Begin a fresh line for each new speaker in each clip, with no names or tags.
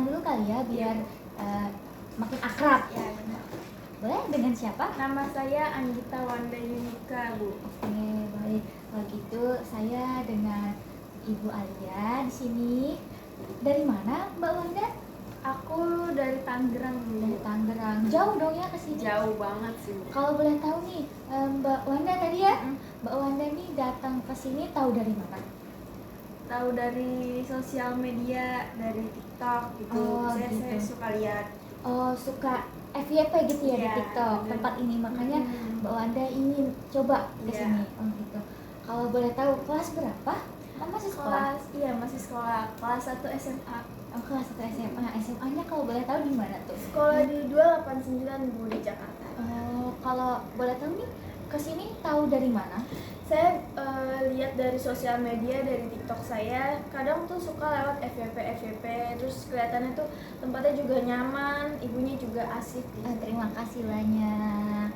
perkenalan dulu kali ya biar makin akrab.
Ya, benar.
Boleh, dengan siapa?
Nama saya Anggita Wanda Yunika, Bu.
Oke, baik. Kalau gitu saya dengan Ibu Alia di sini. Dari mana, Mbak Wanda?
Aku dari Tangerang, Bu.
Dari Tangerang. Jauh dong ya ke sini?
Jauh banget sih, Bu.
Kalau boleh tahu nih, Mbak Wanda tadi ya, Mbak Wanda nih datang ke sini tahu dari mana?
Tahu dari sosial media, dari TikTok gitu.
Oh,
Saya
gitu.
suka lihat.
Oh, suka FYP gitu ya di
Iya,
TikTok
bener.
tempat ini, makanya Mbak Wanda ingin coba ke
Iya.
sini. Oh gitu. Kalau boleh tahu kelas berapa? Masih sekolah?
Masih sekolah. Kelas 1 SMA.
Oh, kelas 1 SMA. SMA-nya kalau boleh tahu di mana tuh?
Sekolah di 289, Bu, di Jakarta.
Oh, kalau boleh tahu nih ke sini tahu dari mana?
Saya lihat dari sosial media, dari TikTok saya. Kadang tuh suka lewat FYP, terus kelihatannya tuh tempatnya juga nyaman, ibunya juga asik gitu.
Terima kasih banyak.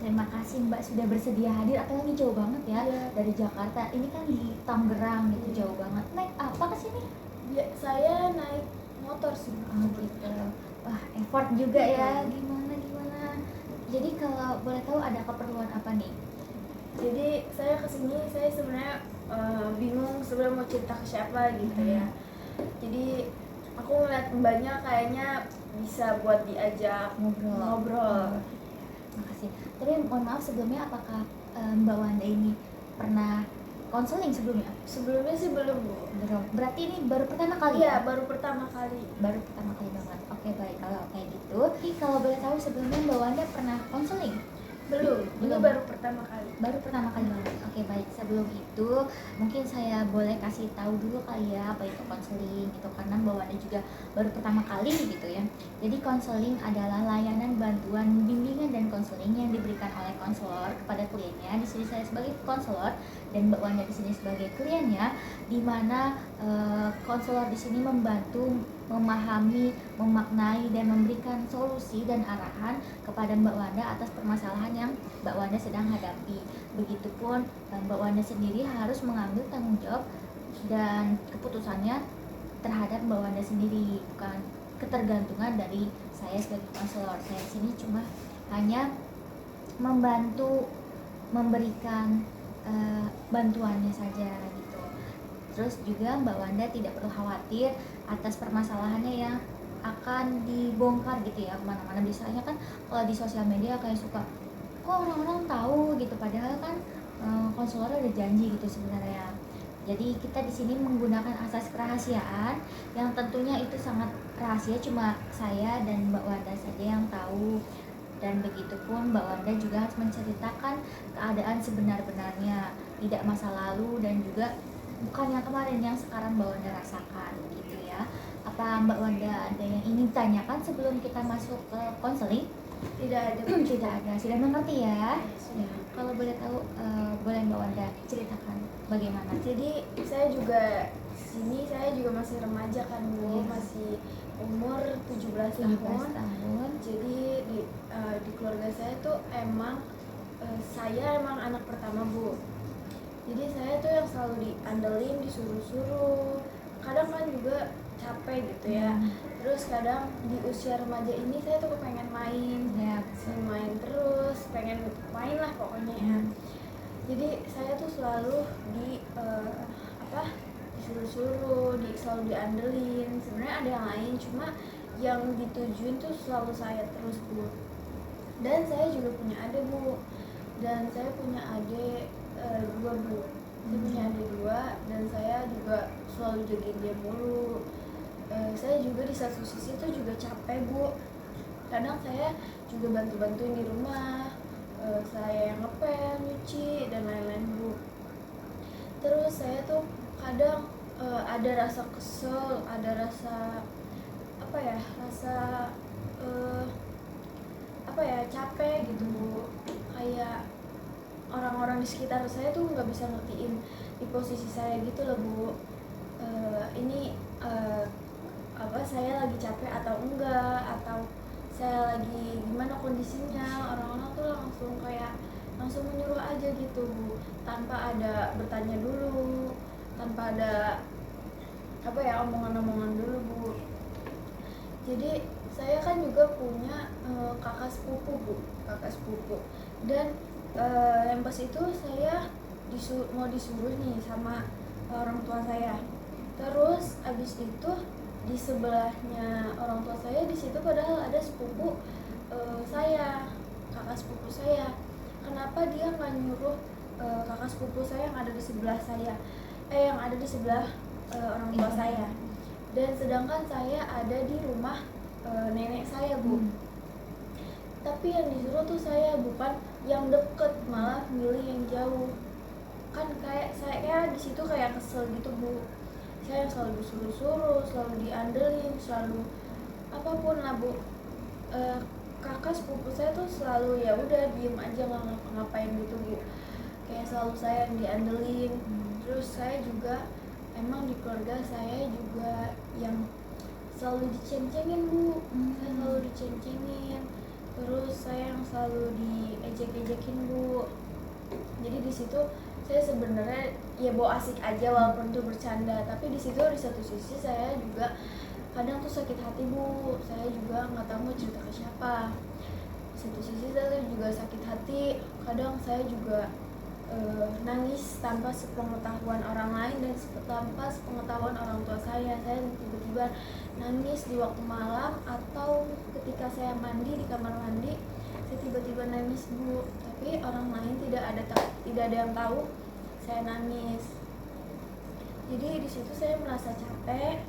Terima kasih Mbak sudah bersedia hadir, apalagi jauh banget ya
Iya.
dari Jakarta. Ini kan di Tangerang gitu, jauh banget. Naik apa ke sini?
Saya naik motor sih.
Oh gitu. Wah, effort juga ya. Gimana? Jadi kalau boleh tahu ada keperluan apa nih?
Jadi saya kesini, saya sebenarnya bingung sebenarnya mau cerita ke siapa gitu ya. Jadi aku ngeliat mbaknya kayaknya bisa buat diajak ngobrol.
Makasih. Tapi mohon maaf sebelumnya, apakah Mbak Wanda ini pernah konseling sebelumnya?
Sebelumnya sih belum, Bu.
Belum. Berarti ini baru pertama kali?
Iya, baru pertama kali.
Baru pertama kali banget. Oke, baik kalau kayak gitu. Jadi kalau boleh tahu sebelumnya Mbak Wanda pernah konseling?
Belum. Ini baru pertama kali.
Baru pertama kali banget. Oke, baik. Sebelum itu mungkin saya boleh kasih tahu dulu kali ya apa itu konseling gitu, karena Mbak Wanda juga baru pertama kali gitu ya. Jadi konseling adalah layanan bantuan bimbingan dan konseling yang diberikan oleh konselor kepada kliennya. Di sini saya sebagai konselor dan Mbak Wanda di sini sebagai kliennya, di mana konselor di sini membantu memahami, memaknai dan memberikan solusi dan arahan kepada Mbak Wanda atas permasalahan yang Mbak Wanda sedang hadapi. Begitupun Mbak Wanda sendiri harus mengambil tanggung jawab dan keputusannya terhadap Mbak Wanda sendiri, bukan ketergantungan dari saya sebagai konselor. Saya di sini cuma hanya membantu memberikan bantuannya saja gitu. Terus juga Mbak Wanda tidak perlu khawatir atas permasalahannya yang akan dibongkar gitu ya kemana-mana. Biasanya kan kalau di sosial media kayak suka kok orang-orang tahu gitu, padahal kan konselor ada janji gitu sebenarnya. Jadi kita di sini menggunakan asas kerahasiaan yang tentunya itu sangat rahasia, cuma saya dan Mbak Wanda saja yang tahu. Dan begitupun Mbak Wanda juga harus menceritakan keadaan sebenar-benarnya, tidak masa lalu dan juga bukan yang kemarin, yang sekarang Mbak Wanda rasakan gitu ya. Apa Mbak Wanda ada yang ingin tanyakan sebelum kita masuk ke konseling?
Tidak ada.
Tidak ada, sudah mengerti ya?
Sudah.
Ya. Kalau boleh tahu, boleh Mbak Wanda ceritakan bagaimana?
Jadi saya juga sini saya juga masih remaja kan, Bu.
Yes.
Masih umur 17
tahun.
Jadi di keluarga saya tuh saya emang anak pertama, Bu. Jadi saya tuh yang selalu diandelin, disuruh-suruh. Kadang kan juga capek gitu ya. Terus kadang di usia remaja ini saya tuh pengen main, main terus, pengen main lah pokoknya ya. Jadi saya tuh selalu disuruh-suruh, selalu diandelin. Sebenarnya ada yang lain, cuma yang ditujuin tuh selalu saya terus, Bu. Dan saya juga punya adik, Bu. Dan saya punya adik 2, Bu. Saya punya adik 2 dan saya juga selalu jagain dia mulu. Saya juga di satu sisi tuh juga capek, Bu. Kadang saya juga bantu-bantuin di rumah. Saya yang ngepel, nyuci dan lain-lain, Bu. Terus saya tuh kadang ada rasa kesel, ada rasa capek gitu, Bu. Kayak orang-orang di sekitar saya tuh nggak bisa ngertiin di posisi saya gitu loh, Bu. Saya lagi capek atau enggak, atau saya lagi gimana kondisinya. Orang-orang tuh langsung menyuruh aja gitu, Bu, tanpa ada bertanya dulu, tanpa ada omongan-omongan dulu, Bu. Jadi saya kan juga punya kakak sepupu bu, kakak sepupu. Dan yang pas itu saya mau disuruh nih sama orang tua saya. Terus abis itu di sebelahnya orang tua saya di situ padahal ada sepupu saya, kakak sepupu saya. Kenapa dia nggak nyuruh kakak sepupu saya yang ada di sebelah saya, yang ada di sebelah orang tua saya? Dan sedangkan saya ada di rumah nenek saya bu. Tapi yang disuruh tuh saya, bukan yang deket, malah milih yang jauh. Kan kayak saya di situ kayak kesel gitu bu. Saya selalu disuruh-suruh, selalu diandelin, selalu apapun lah bu. Kakak sepupu saya tuh selalu ya udah diem aja nggak ngapa-ngapain gitu bu. Kayak selalu saya yang diandelin. Terus saya juga emang di keluarga saya juga yang selalu diceng-cengin bu. Saya selalu diceng-cengin. Terus saya yang selalu diejek-ejekin bu. Jadi di situ saya sebenarnya ya bawa asik aja walaupun itu bercanda, tapi di situ di satu sisi saya juga kadang tuh sakit hati bu. Saya juga nggak tahu mau cerita ke siapa. Di satu sisi saya juga sakit hati, kadang saya juga nangis tanpa sepengetahuan orang lain dan tanpa sepengetahuan orang tua saya. Saya tiba-tiba nangis di waktu malam atau ketika saya mandi di kamar mandi, saya tiba-tiba nangis bu. Tapi orang lain tidak ada yang tahu saya nangis. Jadi di situ saya merasa capek.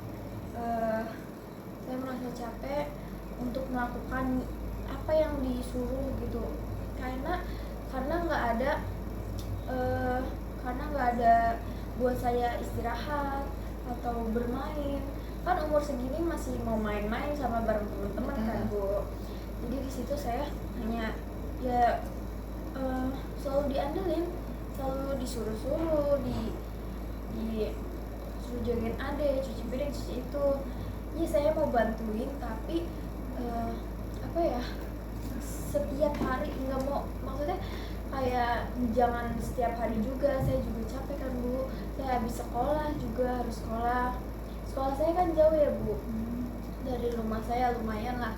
Saya merasa capek untuk melakukan apa yang disuruh gitu, karena nggak ada buat saya istirahat atau bermain. Kan umur segini masih mau main-main sama bareng teman-teman kan bu. Jadi di situ saya hanya ya selalu diandelin, selalu disuruh-suruh, suruh jagain adek, cuci piring, cuci itu. Ya saya mau bantuin, tapi apa ya, setiap hari nggak mau, maksudnya kayak jangan setiap hari juga. Saya juga capek kan bu. Saya habis sekolah juga harus sekolah saya kan jauh ya bu, dari rumah saya lumayan lah.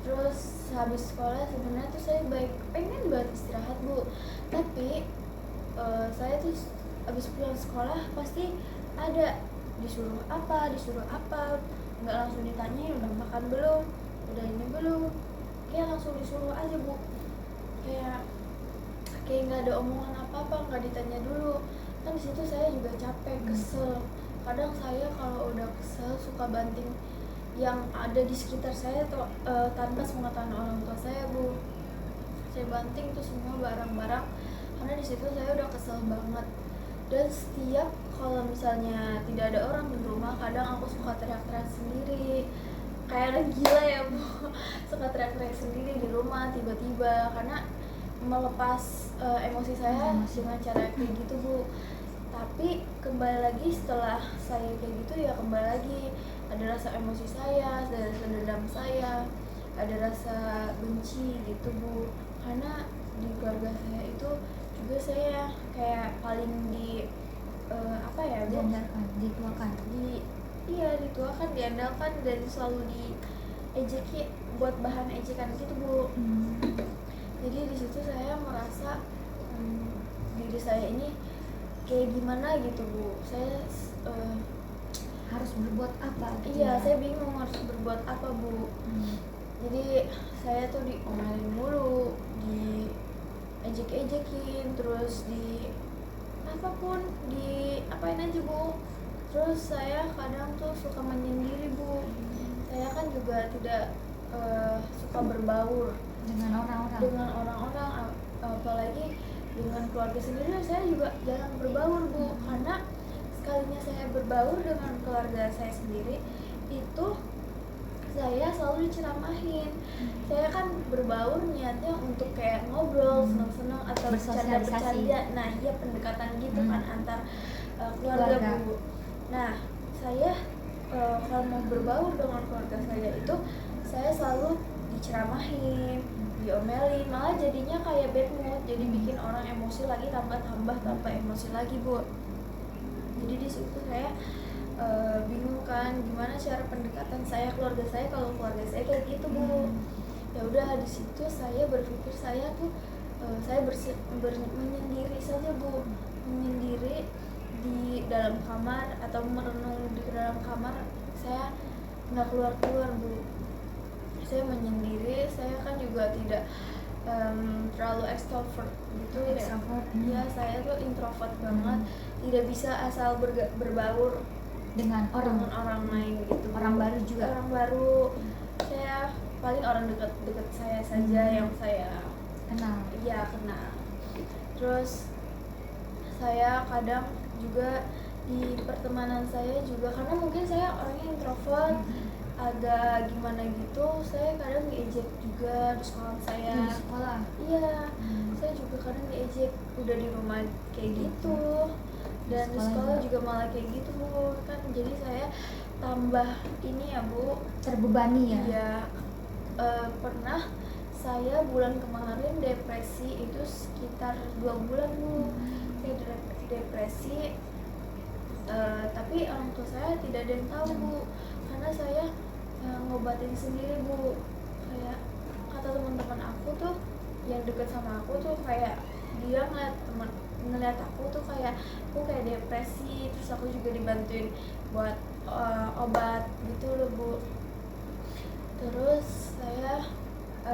Terus habis sekolah sebenarnya tuh saya pengen banget istirahat bu, tapi saya tuh habis pulang sekolah pasti ada disuruh apa, nggak langsung ditanya udah makan belum, udah ini belum, kayak langsung disuruh aja bu. Kayak nggak ada omongan apa-apa, nggak ditanya dulu. Kan di situ saya juga capek, kesel. Kadang saya kalau udah kesel suka banting yang ada di sekitar saya tuh tanpa sepengetahuan orang tua saya bu. Saya banting tuh semua barang-barang karena di situ saya udah kesel banget. Dan setiap kalau misalnya tidak ada orang di rumah, kadang aku suka teriak-teriak sendiri kayak orang gila ya bu. Suka teriak-teriak sendiri di rumah tiba-tiba karena melepas emosi saya dengan cara kayak gitu bu. Tapi kembali lagi setelah saya kayak gitu ya kembali lagi ada rasa emosi saya, ada rasa dendam saya, ada rasa benci gitu bu. Karena di keluarga saya itu juga saya kayak paling apa ya bu,
dituakan,
dituakan, diandalkan, dan selalu diejeki, buat bahan ejekan gitu bu. Jadi di situ saya merasa diri saya ini kayak gimana gitu bu. Saya
harus berbuat apa gitu.
Iya, saya bingung harus berbuat apa bu. Jadi saya tuh diomelin mulu, diejek-ejekin, terus di apapun, di apain aja bu. Terus saya kadang tuh suka menyendiri bu. Saya kan juga tidak suka berbaur dengan orang-orang, apalagi dengan keluarga sendiri. Saya juga jarang berbaur bu, karena sekalinya saya berbaur dengan keluarga saya sendiri itu saya selalu diceramahin. Saya kan berbaur niatnya untuk kayak ngobrol, senang-senang atau bercanda-bercanda. Nah iya, pendekatan gitu kan antar keluarga bu. Nah saya kalau mau berbaur dengan keluarga saya itu saya selalu diceramahin, diomelin, malah jadinya kayak bad mood, jadi bikin orang emosi lagi tambah emosi lagi bu. Jadi di situ saya bingung kan gimana cara pendekatan saya keluarga saya kalau keluarga saya kayak gitu Bu. Ya udah di situ saya berpikir saya tuh menyendiri saja Bu, menyendiri di dalam kamar atau merenung di dalam kamar. Saya nggak keluar Bu, saya menyendiri. Saya kan juga tidak terlalu extrovert gitu ya, saya tuh introvert banget, tidak bisa asal berbaur
dengan
orang lain gitu.
Orang baru juga.
Orang baru. Saya paling orang dekat saya saja yang saya
kenal.
Iya, kenal. Terus saya kadang juga di pertemanan saya juga, karena mungkin saya orangnya introvert, agak gimana gitu, saya kadang diejek juga di sekolah saya.
Di sekolah?
Iya, saya juga kadang diejek, udah di rumah kayak gitu, dan di sekolah juga malah kayak gitu Bu. Kan jadi saya tambah ini ya Bu,
terbebani ya?
Iya. Pernah saya bulan kemarin depresi itu sekitar 2 bulan Bu. Saya depresi, tapi orang tua saya tidak ada yang tahu Bu, karena saya ngobatin sendiri Bu. Kayak kata teman-teman aku tuh yang deket sama aku tuh, kayak dia ngeliat aku tuh kayak aku kayak depresi, terus aku juga dibantuin buat obat gitu loh Bu. Terus saya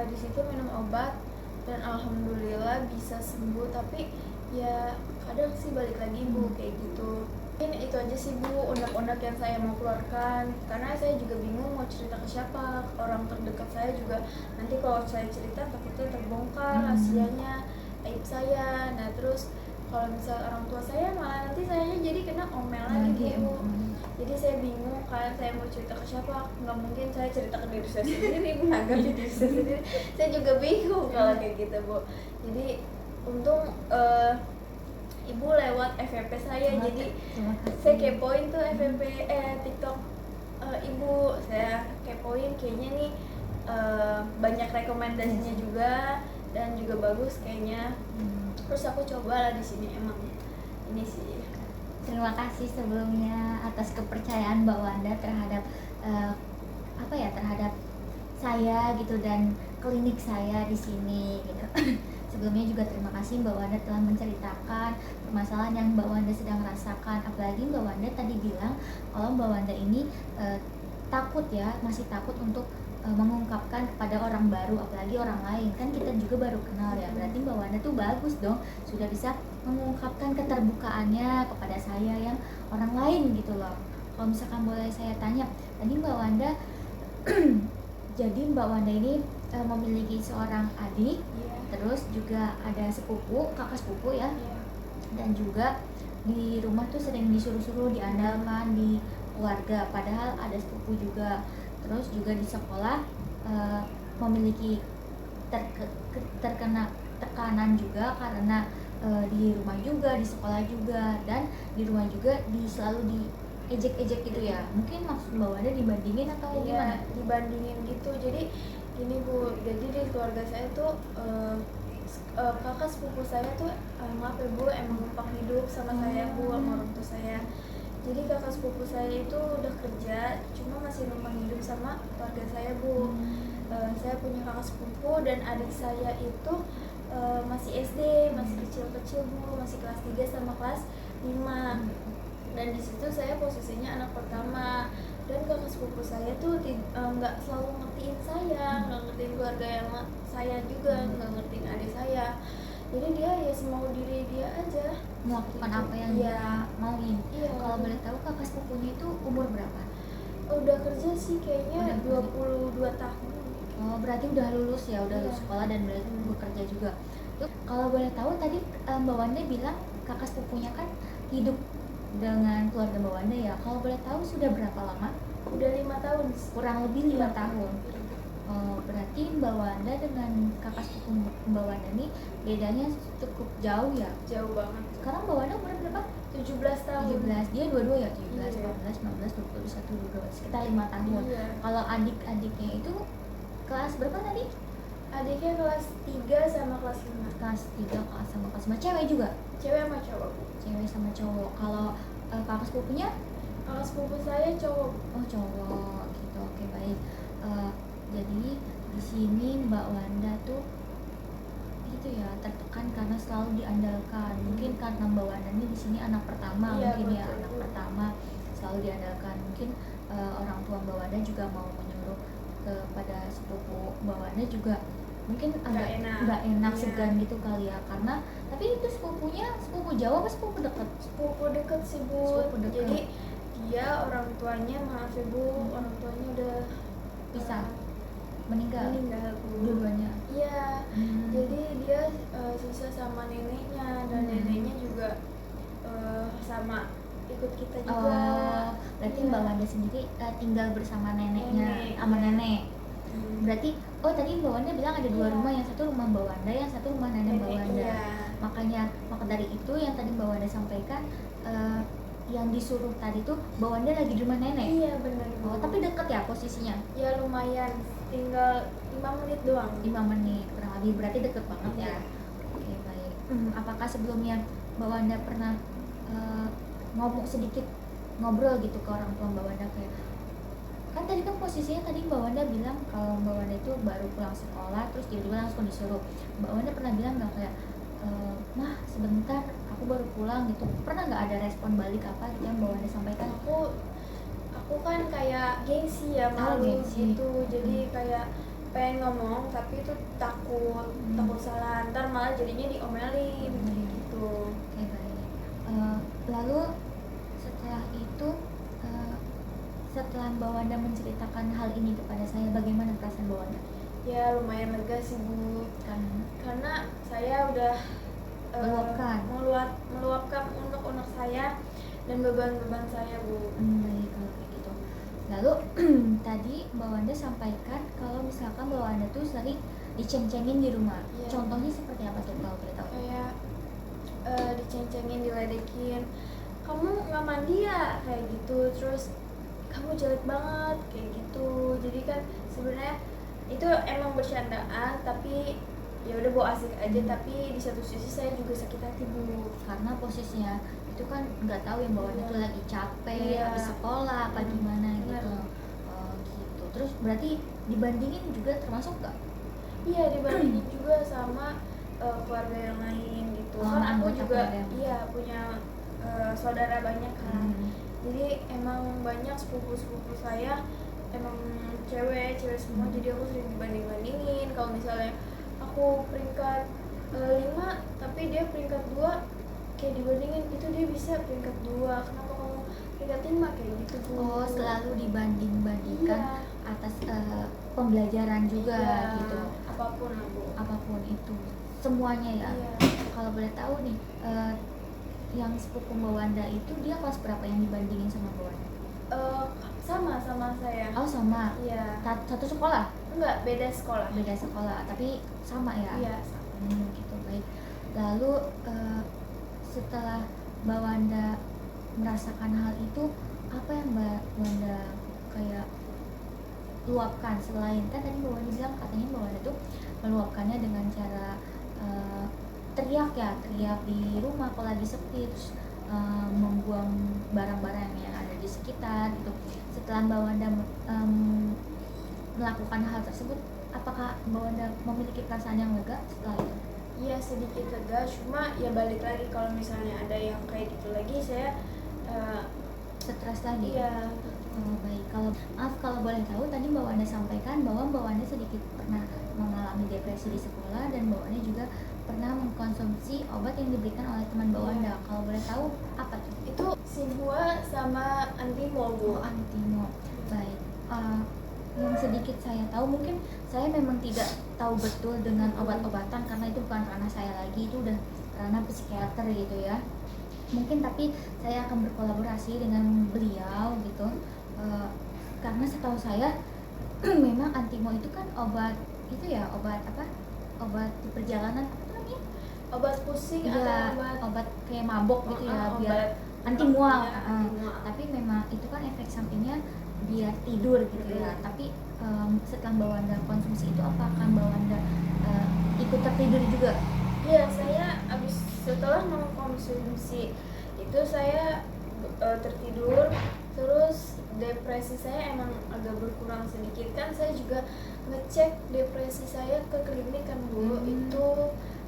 di situ minum obat dan alhamdulillah bisa sembuh, tapi ya kadang sih balik lagi Bu kayak gitu. Mungkin itu aja sih Bu unek-unek yang saya mau keluarkan, karena saya juga bingung mau cerita ke siapa. Orang terdekat saya juga nanti kalau saya cerita takutnya terbongkar rahasianya, aib saya. Nah terus kalau misal orang tua saya malah nanti sayanya jadi kena omel lagi Bu. Jadi saya bingung kan, saya mau cerita ke siapa. Nggak mungkin saya cerita ke diri saya sendiri, menanggapi diri saya sendiri. Saya juga bingung kalau kayak gitu Bu. Jadi untung Ibu lewat FYP saya, jadi saya kepoin tuh FYP TikTok Ibu, saya kepoin, kayaknya nih banyak rekomendasinya juga dan juga bagus kayaknya. Terus aku coba lah di sini, emang ini sih.
Terima kasih sebelumnya atas kepercayaan Mbak Wanda terhadap terhadap saya gitu dan klinik saya di sini gitu. Sebelumnya juga terima kasih Mbak Wanda telah menceritakan permasalahan yang Mbak Wanda sedang rasakan. Apalagi Mbak Wanda tadi bilang kalau Mbak Wanda ini masih takut untuk mengungkapkan kepada orang baru, apalagi orang lain. Kan kita juga baru kenal ya, berarti Mbak Wanda tuh bagus dong, sudah bisa mengungkapkan keterbukaannya kepada saya yang orang lain gitu loh. Kalau misalkan boleh saya tanya, tadi Mbak Wanda jadi Mbak Wanda ini memiliki seorang adik, terus juga ada kakak sepupu ya, dan juga di rumah tuh sering disuruh-suruh diandalkan di keluarga, padahal ada sepupu juga. Terus juga di sekolah memiliki terkena tekanan juga karena di rumah juga, di sekolah juga, dan di rumah juga selalu diejek-ejek gitu ya. Mungkin maksud Mbak Wanda dibandingin atau gimana?
Dibandingin gitu. Jadi gini Bu, jadi di keluarga saya tuh kakak sepupu saya tuh maaf ya Bu, emang numpang hidup sama saya Bu, sama orang tua saya. Jadi kakak sepupu saya itu udah kerja, cuma masih numpang hidup sama keluarga saya Bu. Saya punya kakak sepupu dan adik saya itu masih SD, masih kecil-kecil Bu, masih kelas 3 sama kelas 5. Dan di situ saya posisinya anak pertama, dan kakak sepupu saya tuh nggak selalu ngertiin saya, nggak ngertiin keluarga yang saya juga, nggak ngertiin adik saya. Jadi dia ya semau diri dia aja
melakukan
gitu.
apa yang dia mauin. Kalau boleh tahu kakak sepupunya itu umur berapa?
Udah kerja sih kayaknya 22 tahun.
Oh, berarti udah lulus ya, udah lulus sekolah dan berarti bekerja juga. Kalau boleh tahu tadi Mbak Wanda bilang kakak sepupunya kan hidup dengan keluarga Mbak Wanda ya. Kalau boleh tahu sudah berapa lama?
Udah 5 tahun.
Kurang lebih 5 tahun. Oh, berarti Mbak Wanda dengan kakak sepupu Mbak Wanda ini bedanya cukup jauh ya?
Jauh banget.
Sekarang Mbak Wanda umur berapa?
17 tahun.
17, dia dua-dua ya? 17, 18, 19, 20, 21, 22, sekitar 5 tahun. Kalau adik-adiknya itu kelas berapa tadi?
Adiknya kelas 3 sama kelas 5.
Kelas 3 sama kelas 5, cewek juga?
Cewek sama cowok.
Cewek sama cowok. Kalau kakak sepupunya?
Sepupu saya cowok.
Oh cowok gitu, oke baik. Eh, jadi di sini Mbak Wanda tuh gitu ya tertekan karena selalu diandalkan. Mungkin karena Mbak Wanda ini di sini anak pertama,
Iya,
mungkin ya
betul.
anak pertama selalu diandalkan. Mungkin orang tua Mbak Wanda juga mau menyuruh kepada sepupu Mbak Wanda juga mungkin agak nggak enak
Iya.
segan gitu kali ya, karena tapi itu sepupunya sepupu Jawa apa sepupu deket?
Sepupu deket sih Bu.
Sepupu deket.
Jadi dia orang tuanya, maaf ya Bu, orang tuanya udah
Pisah, meninggal
Bu.
dua-duanya.
Iya. Jadi dia sisa sama neneknya, dan neneknya juga sama ikut kita juga.
Oh, berarti
Iya.
Mbak Wanda sendiri tinggal bersama neneknya,
Nenek,
sama
iya.
nenek. Berarti, oh tadi Mbak Wanda bilang ada dua
Iya.
rumah, yang satu rumah Mbak Wanda, yang satu rumah nenek Mbak Wanda.
Iya.
Maka dari itu yang tadi Mbak Wanda sampaikan, yang disuruh tadi tuh Mbak Wanda lagi di rumah nenek.
Iya benar Bu.
Oh, tapi deket ya posisinya?
Ya lumayan, tinggal 5 menit doang.
5 menit kurang lebih, berarti deket banget ya.
Iya.
Oke baik. Apakah sebelumnya Mbak Wanda pernah ngomong sedikit, ngobrol gitu ke orang tua Mbak Wanda, kayak kan tadi kan posisinya tadi Mbak Wanda bilang kalau Mbak Wanda itu baru pulang sekolah terus tiba-tiba langsung disuruh. Mbak Wanda pernah bilang nggak kayak mah sebentar aku baru pulang gitu, pernah nggak ada respon balik apa gitu yang Mbak Wanda sampaikan?
Aku kan kayak gengsi ya, malu
gengsi.
gitu. Jadi kayak pengen ngomong tapi itu takut salah, ntar malah jadinya diomelin gitu.
Oke baik. Lalu setelah itu, setelah Mbak Wanda menceritakan hal ini kepada saya, bagaimana perasaan Mbak Wanda?
Ya lumayan lega sih Bu, karena saya udah meluapkan unek-unek saya dan beban-beban saya Bu.
Baik kalau kayak gitu. Lalu tadi Mbak Wanda sampaikan kalau misalkan Mbak Wanda tuh sering diceng-cengin di rumah.
Iya.
Contohnya seperti apa tuh kalau boleh tahu?
Kayak diceng-cengin, diledekin, kamu nggak mandi ya, kayak gitu. Terus kamu jelek banget, kayak gitu. Jadi kan sebenarnya itu emang bercandaan, tapi ya udah bawa asik aja. Tapi di satu sisi saya juga sakit hati Bu,
karena posisinya itu kan nggak tahu ya Mbak Wanda tuh lagi capek,
Iya.
habis sekolah apa gimana gitu. Gitu. Terus berarti dibandingin juga termasuk nggak?
Iya, dibandingin juga sama keluarga yang lain gitu.
Oh,
Kan aku
anggota
juga
keluarga.
punya saudara banyak kan. Jadi emang banyak sepupu-sepupu saya emang cewek semua. Jadi aku sering dibanding-bandingin. Kalau misalnya aku peringkat 5 tapi dia peringkat 2, kayak dibandingin, itu dia bisa peringkat 2, kenapa kamu peringkat 5, kayak gitu Bu.
Oh, selalu dibanding-bandingkan.
Iya.
Atas pembelajaran juga
Iya,
gitu.
apapun lah Bu.
Apapun itu, semuanya ya.
Iya.
Kalau boleh tahu nih, yang sepupu Mbak Wanda itu dia kelas berapa yang dibandingin sama Mbak Wanda?
Sama saya.
Oh sama.
Iya.
Satu sekolah?
Enggak, beda sekolah.
Beda sekolah, tapi sama ya?
Iya, sama.
Gitu baik. Lalu setelah Mbak Wanda merasakan hal itu, apa yang Mbak Wanda kayak luapkan, selain kan tadi Mbak Wanda bilang katanya Mbak Wanda tuh meluapkannya dengan cara teriak di rumah kalau lagi sepi, terus membuang barang-barang yang ada di sekitar gitu. Setelah Mbak Wanda melakukan hal tersebut, apakah Mbak Wanda memiliki perasaan yang lega setelah itu?
Iya, sedikit lega, cuma ya balik lagi kalau misalnya ada yang kayak gitu lagi, saya
stres lagi.
Iya.
Oh, baik. Kalau boleh tahu, tadi Mbak Wanda sampaikan bahwa Mbak Wanda sedikit pernah mengalami depresi di sekolah, dan Mbak Wanda juga pernah mengkonsumsi obat yang diberikan oleh teman Mbak Wanda. Kalau boleh tahu apa tuh?
Itu Sibua sama Antimo Bu.
Oh, Antimo. Baik. Yang sedikit saya tahu, mungkin saya memang tidak tahu betul dengan obat-obatan karena itu bukan ranah saya lagi, itu udah ranah psikiater gitu ya. Mungkin tapi saya akan berkolaborasi dengan beliau gitu, karena setahu saya memang Antimo itu kan obat itu ya, obat di perjalanan, apa tuh namanya?
Obat pusing
Ya,
atau
obat kayak mabok gitu ya, biar
obat
anti mual.
ya, anti-mual.
Tapi memang itu kan efek sampingnya biar tidur gitu ya. Tapi setelah Mbak Wanda konsumsi itu, apakah Mbak Wanda ikut tertidur juga?
Iya, saya setelah mengkonsumsi itu saya tertidur. Terus depresi saya emang agak berkurang sedikit. Kan saya juga ngecek depresi saya ke klinik kan Bu, itu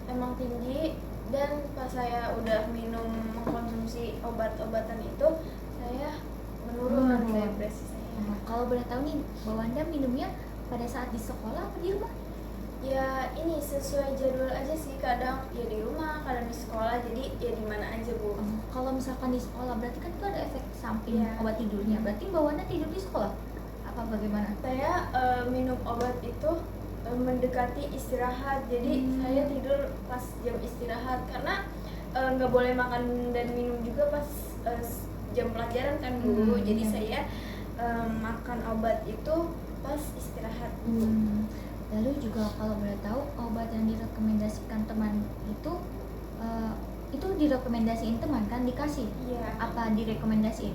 emang tinggi. Dan pas saya udah mengkonsumsi obat-obatan itu, saya menurun depresi saya.
Kalau boleh tahu nih, Mbak Wanda minumnya pada saat di sekolah atau di rumah?
Ya ini sesuai jadwal aja sih, kadang ya di rumah, kadang di sekolah, jadi ya di mana aja Bu.
Kalau misalkan di sekolah berarti kan itu ada efek samping
Iya.
obat tidurnya. Berarti Mbak Wanda tidur di sekolah? Apa bagaimana?
Saya minum obat itu mendekati istirahat, jadi saya tidur pas jam istirahat karena nggak boleh makan dan minum juga pas jam pelajaran kan Bu. Jadi saya makan obat itu pas istirahat.
Lalu juga kalau boleh tahu obat yang direkomendasikan teman itu direkomendasiin teman kan, dikasih?
Iya.
Apa direkomendasiin?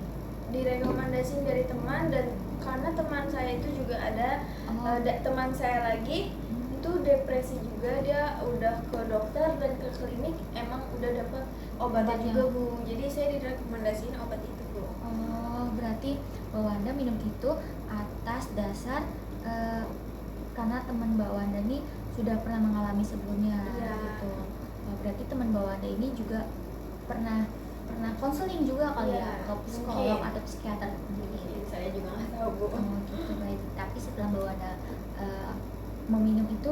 Direkomendasiin dari teman, dan karena teman saya itu juga ada teman saya lagi itu depresi juga, dia udah ke dokter dan ke klinik, emang udah dapat obatnya juga Bu. Jadi saya direkomendasiin obat itu Bu.
Oh, berarti Mbak Wanda minum itu atas dasar karena teman Mbak Wanda ini sudah pernah mengalami sebelumnya.
Iya.
Gitu. Oh, berarti teman Mbak Wanda ini juga pernah konseling juga kali
Iya,
ya, ke psikolog
mungkin.
atau psikiater mungkin.
Saya juga nggak tahu Bu.
Oh gitu, baik. Tapi setelah Mbak Wanda meminum itu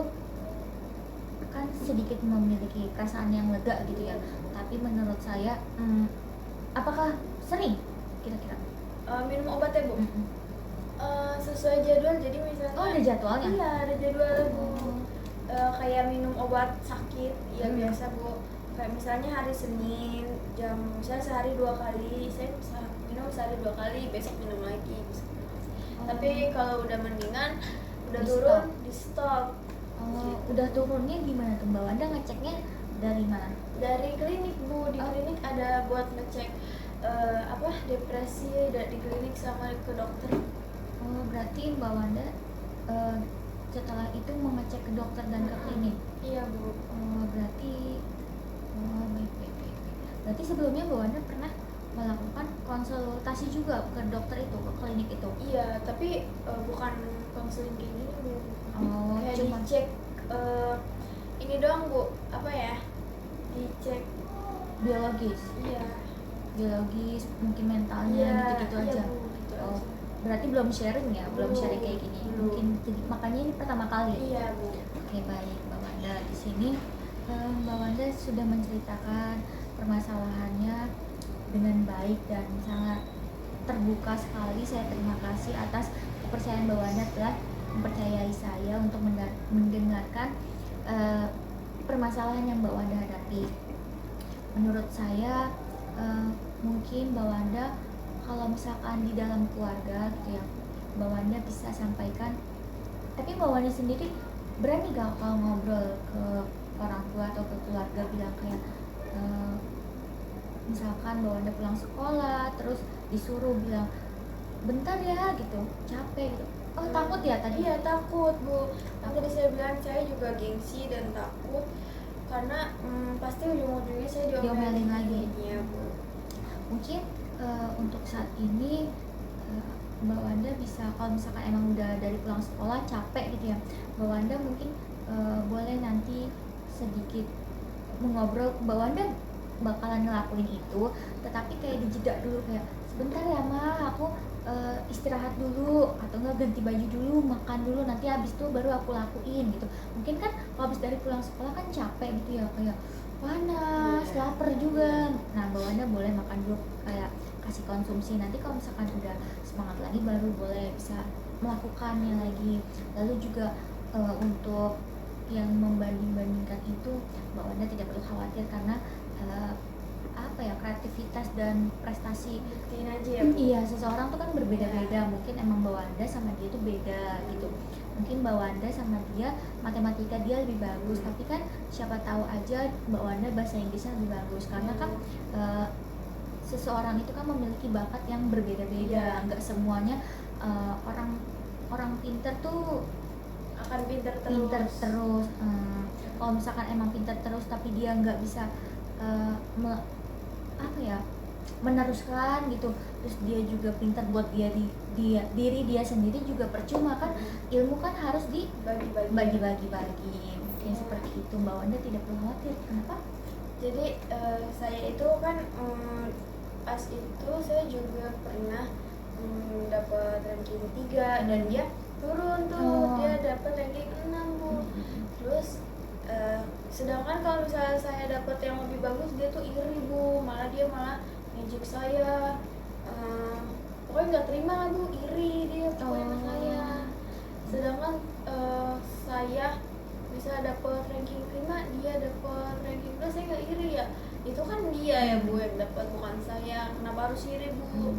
kan sedikit memiliki perasaan yang lega gitu ya. Tapi menurut saya, apakah sering kira-kira?
Minum obatnya Bu? Sesuai jadwal, jadi misalnya
Ada jadwalnya?
Iya, ada jadwal Bu. Kayak minum obat sakit ya biasa Bu, kayak misalnya hari Senin misalnya sehari 2 kali, saya bisa minum sehari 2 kali, besok minum lagi. Tapi kalau udah mendingan, udah turun, di stop.
Udah turunnya gimana tuh Mbak Wanda, ngeceknya dari mana?
Dari klinik Bu, di klinik ada buat ngecek depresi, di klinik sama ke dokter.
Berarti Mbak Wanda setelah itu mengecek ke dokter dan ke klinik?
Iya Bu.
Berarti baik. Berarti sebelumnya Mbak Wanda pernah melakukan konsultasi juga ke dokter itu, ke klinik itu?
Iya, tapi bukan konseling kayak gini Bu. Kayak
Cuma
dicek ini doang Bu, dicek
biologis?
Iya.
Biologis, mungkin mentalnya, gitu-gitu aja?
Bu, gitu aja.
Berarti belum sharing ya? Belum sharing kayak gini?
Belum.
Mungkin makanya ini pertama kali?
Iya Bu.
Oke, baik Mbak Wanda. Di sini Mbak Wanda sudah menceritakan permasalahannya dengan baik dan sangat terbuka sekali. Saya terima kasih atas kepercayaan Mbak Wanda telah mempercayai saya untuk mendengarkan permasalahan yang Mbak Wanda hadapi. Menurut saya mungkin Mbak Wanda kalau misalkan di dalam keluarga gitu ya, Mbak Wanda bisa sampaikan. Tapi Mbak Wanda sendiri berani gak kalau ngobrol ke orang tua atau ke keluarga, bilang kayak misalkan Mbak Wanda pulang sekolah terus disuruh bilang bentar ya gitu, capek gitu? Takut ya tadi?
Iya, takut Bu. Kan tadi saya bilang saya juga gengsi dan takut karena pasti ujung-ujungnya saya
Diomelin lagi.
Iya Bu.
Mungkin untuk saat ini Mbak Wanda bisa, kalau misalkan emang udah dari pulang sekolah capek gitu ya, Mbak Wanda mungkin boleh nanti sedikit mengobrol. Mbak Wanda bakalan ngelakuin itu, tetapi kayak dijeda dulu, kayak sebentar ya Ma, aku istirahat dulu, atau enggak ganti baju dulu, makan dulu, nanti habis itu baru aku lakuin gitu. Mungkin kan kalau habis dari pulang sekolah kan capek gitu ya, kayak panas, lapar juga. Nah Mbak Wanda boleh makan dulu, kayak kasih konsumsi. Nanti kalau misalkan udah semangat lagi baru boleh bisa melakukannya lagi. Lalu juga untuk yang membanding-bandingkan itu, Mbak Wanda tidak perlu khawatir karena kreativitas dan prestasi
Buktiin aja ya Bu.
iya, seseorang tuh kan berbeda-beda. Mungkin emang Mbak Wanda sama dia tuh beda gitu. Mungkin Mbak Wanda sama dia matematika dia lebih bagus, tapi kan siapa tahu aja Mbak Wanda bahasa Inggrisnya lebih bagus, karena kan seseorang itu kan memiliki bakat yang berbeda-beda. Nggak semuanya orang pinter tuh
Akan pinter
terus. Kalau misalkan emang pinter terus tapi dia nggak bisa meneruskan gitu, terus dia juga pintar buat diri dia sendiri juga percuma kan, ilmu kan harus dibagi-bagi. Mungkin seperti itu, Mbak Wanda tidak perlu khawatir. Kenapa?
Jadi saya itu kan pas itu saya juga pernah dapat ranking 3 dan dia turun tuh, dia dapat ranking 6 Bu. Terus sedangkan kalau misalnya saya dapat yang lebih bagus, dia tuh iri Bu, dia malah ngejek saya, pokoknya nggak terima lah Bu, iri dia pokoknya sama saya. Sedangkan saya bisa dapat ranking 5, dia dapat ranking 2, saya nggak iri ya, itu kan dia ya Bu yang dapat, bukan saya, kenapa harus iri Bu?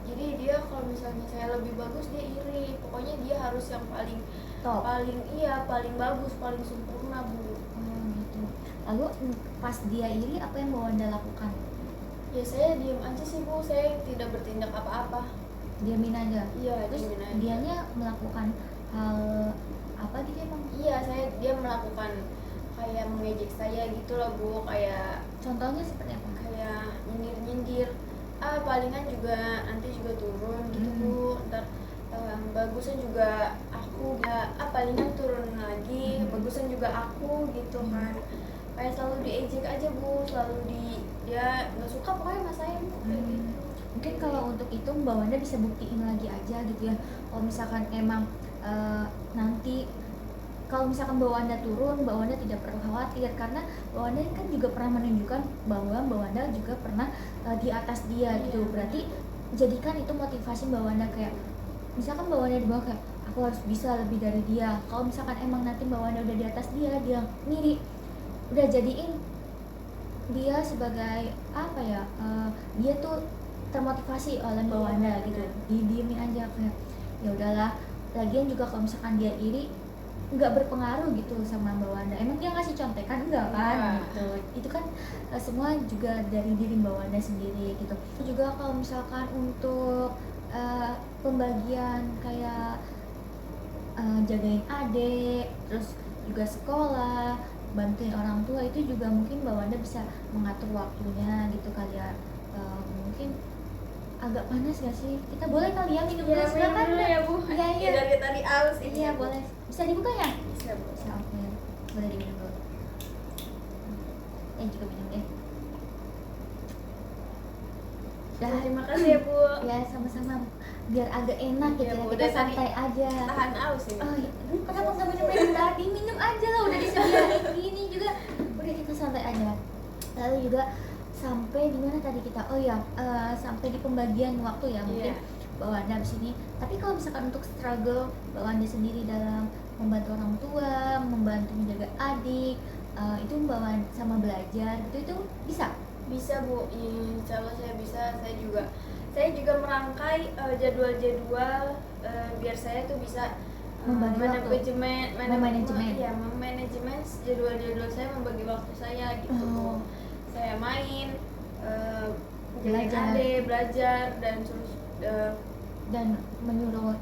Jadi dia kalau misalnya saya lebih bagus, dia iri, pokoknya dia harus yang paling
Top.
paling bagus, paling sempurna Bu.
Gitu. Lalu pas dia iri, apa yang Mbak Wanda lakukan?
Ya saya diam aja sih Bu, saya tidak bertindak apa-apa.
Diamin aja?
Iya,
terus
diamin aja.
dianya melakukan hal apa gitu emang?
Iya, dia melakukan kayak mengejek saya gitu loh Bu, kayak
contohnya seperti apa?
Kayak nyindir, palingan juga nanti juga turun gitu Bu, ntar bagusan juga aku, palingan turun lagi, bagusan juga aku gitu kan. Kayak selalu diejek aja Bu, dia nggak suka pokoknya sama saya Bu, kayak gitu.
Mungkin kalau untuk itu Mbak Wanda bisa buktiin lagi aja gitu ya, kalau misalkan emang nanti kalau misalkan Mbak Wanda turun, Mbak Wanda tidak perlu khawatir, karena Mbak Wanda kan juga pernah menunjukkan bahwa Mbak Wanda juga pernah di atas dia gitu. Berarti jadikan itu motivasi Mbak Wanda, kayak misalkan Mbak Wanda di bawah, kayak aku harus bisa lebih dari dia. Kalau misalkan emang nanti Mbak Wanda udah di atas dia ngiri, udah jadiin dia sebagai apa ya, dia tuh termotivasi oleh Mbak Wanda gitu, didiemin aja, kayak ya udahlah. Lagian juga kalau misalkan dia iri, nggak berpengaruh gitu sama Mbak Wanda. Emang dia ngasih contekan enggak kan gitu. Itu kan semua juga dari diri Mbak Wanda sendiri gitu. Juga kalau misalkan untuk pembagian kayak jagain adik, terus juga sekolah, bantuin orang tua, itu juga mungkin Mbak Wanda bisa mengatur waktunya gitu kali ya. Mungkin agak panas gak sih? Kita boleh kali ya minum dulu, silakan
dulu ya Bu.
Iya.
Dari tadi aus ini.
Iya boleh. Bisa dibuka ya?
Bisa Bu.
Bisa, oke. Boleh diminum dulu. Juga minum deh.
Terima kasih ya Bu.
Ya sama-sama. Biar agak enak gitu ya, kita santai aja.
Tahan aus ini.
Oh iya, kenapa nggak minum tadi? Minum aja lah, udah disediain gini juga. Udah, kita santai aja. Lalu juga sampai di mana tadi kita? Oh ya, sampai di pembagian waktu ya mungkin Mbak Wanda di sini. Tapi kalau misalkan untuk struggle Mbak Wanda sendiri dalam membantu orang tua, membantu menjaga adik, itu Mbak Wanda sama belajar itu bisa?
Bisa Bu, insya Allah saya bisa. Saya juga merangkai jadwal-jadwal biar saya tuh bisa manajemen jadwal-jadwal saya, membagi waktu saya gitu Bu. Saya main, belajar dan terus
dan menyuruh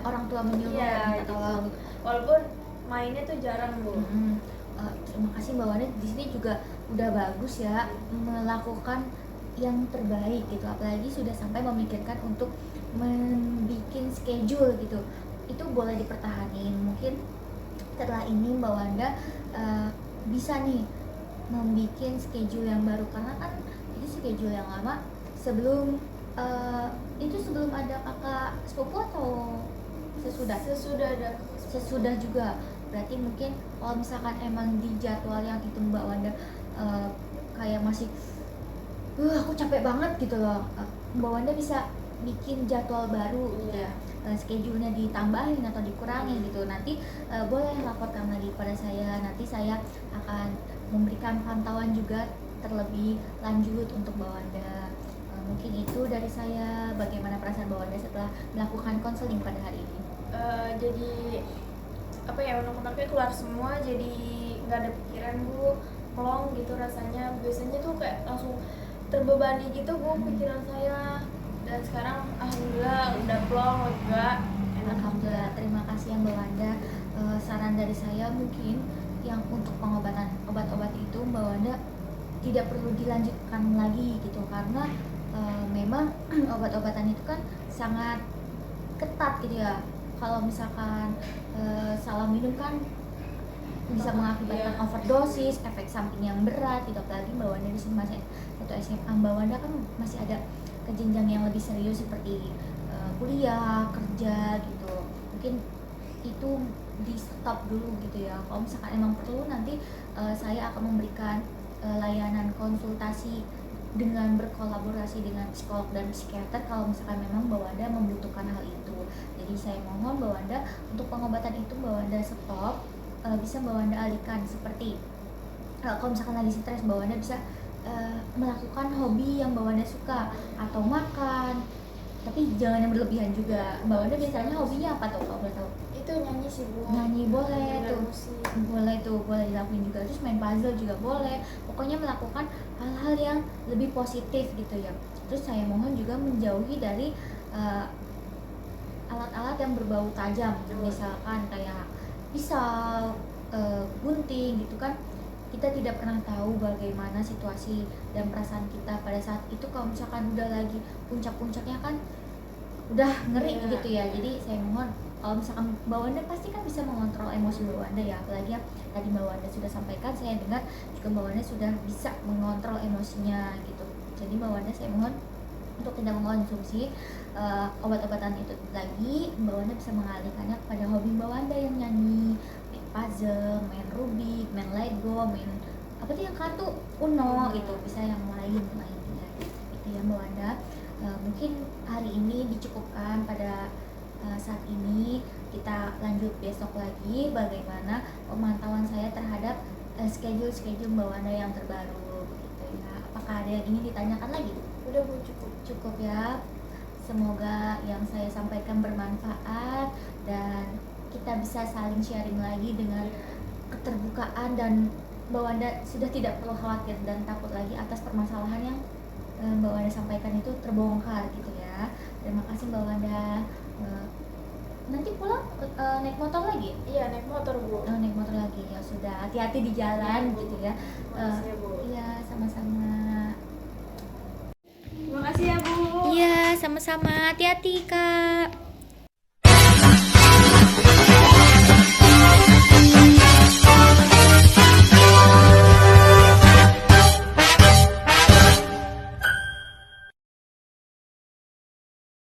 orang tua menyuruh minta tolong gitu.
Walaupun mainnya tuh jarang Bu.
Terima kasih Mbak Wanda, di sini juga udah bagus ya, melakukan yang terbaik gitu, apalagi sudah sampai memikirkan untuk membuat schedule gitu. Itu boleh dipertahanin. Mungkin setelah ini Mbak Wanda bisa nih membuat schedule yang baru, karena kan itu schedule yang lama sebelum sebelum ada kakak sepupu atau sesudah juga. Berarti mungkin kalau misalkan emang di jadwal yang itu Mbak Wanda kayak masih aku capek banget gitu loh, Mbak Wanda bisa bikin jadwal baru gitu ya, schedule-nya ditambahin atau dikurangi gitu. Nanti boleh laporkan lagi pada saya, nanti saya akan memberikan pantauan juga terlebih lanjut untuk Mbak Wanda. Mungkin itu dari saya. Bagaimana perasaan Mbak Wanda setelah melakukan konseling pada hari ini?
Jadi unek-uneknya keluar semua, jadi nggak ada pikiran Bu, plong gitu rasanya. Biasanya tuh kayak langsung terbebani gitu Bu pikiran saya, dan sekarang alhamdulillah udah plong, lega, enak.
Alhamdulillah, terima kasih ya Mbak Wanda. Saran dari saya mungkin yang untuk pengobatan obat-obat itu Mbak Wanda tidak perlu dilanjutkan lagi gitu, karena obat-obatan itu kan sangat ketat gitu ya. Kalau misalkan salah minum kan bisa mengakibatkan overdosis, efek samping yang berat gitu. Apalagi Mbak Wanda di sini masih satu SMA, Mbak Wanda kan masih ada ke jenjang yang lebih serius seperti kuliah, kerja gitu. Mungkin itu di stop dulu gitu ya. Kalau misalkan emang perlu nanti saya akan memberikan layanan konsultasi dengan berkolaborasi dengan psikolog dan psikiater kalau misalkan memang Mbak Wanda membutuhkan hal itu. Jadi saya mohon Mbak Wanda untuk pengobatan itu Mbak Wanda stop, bisa Mbak Wanda alihkan seperti kalau misalkan lagi stres Mbak Wanda bisa melakukan hobi yang Mbak Wanda suka atau makan, tapi jangan yang berlebihan juga. Mbak Wanda biasanya hobinya apa tuh kalau boleh tahu?
Itu nyanyi sih Bu.
Nyanyi boleh
Dengar
tuh,
musik.
boleh dilakuin juga. Terus main puzzle juga boleh. Pokoknya melakukan hal-hal yang lebih positif gitu ya. Terus saya mohon juga menjauhi dari alat-alat yang berbau tajam, misalkan kayak pisau, gunting gitu kan. Kita tidak pernah tahu bagaimana situasi dan perasaan kita pada saat itu. Kalau misalkan udah lagi puncak-puncaknya kan udah ngeri gitu ya. Jadi saya mohon, kalau misalkan Mbak Wanda pasti kan bisa mengontrol emosi Mbak Wanda ya. Apalagi yang tadi Mbak Wanda sudah sampaikan, saya dengar juga Mbak Wanda sudah bisa mengontrol emosinya gitu. Jadi Mbak Wanda saya mohon untuk tidak mengkonsumsi obat-obatan itu lagi. Mbak Wanda bisa mengalihkannya kepada hobi Mbak Wanda yang nyanyi, main puzzle, main Rubik, main Lego, main apa tuh yang kartu Uno, itu bisa yang lainnya itu ya Mbak Wanda. Mungkin hari ini dicukupkan pada saat ini. Kita lanjut besok lagi bagaimana pemantauan saya terhadap schedule Mbak Wanda yang terbaru begitu ya. Apakah ada yang ingin ditanyakan lagi?
Udah Bu, cukup
Ya. Semoga yang saya sampaikan bermanfaat dan kita bisa saling sharing lagi dengan keterbukaan, dan Mbak Wanda sudah tidak perlu khawatir dan takut lagi atas permasalahan yang Mbak Wanda sampaikan itu terbongkar gitu ya. Terima kasih Mbak Wanda. Nanti pulang naik motor lagi?
Iya, naik motor Bu.
Naik motor lagi ya, sudah hati-hati di jalan
Ya,
gitu ya.
Makasih ya Bu.
Iya, sama-sama.
Terima kasih ya Bu.
Iya, sama-sama. Hati-hati Kak.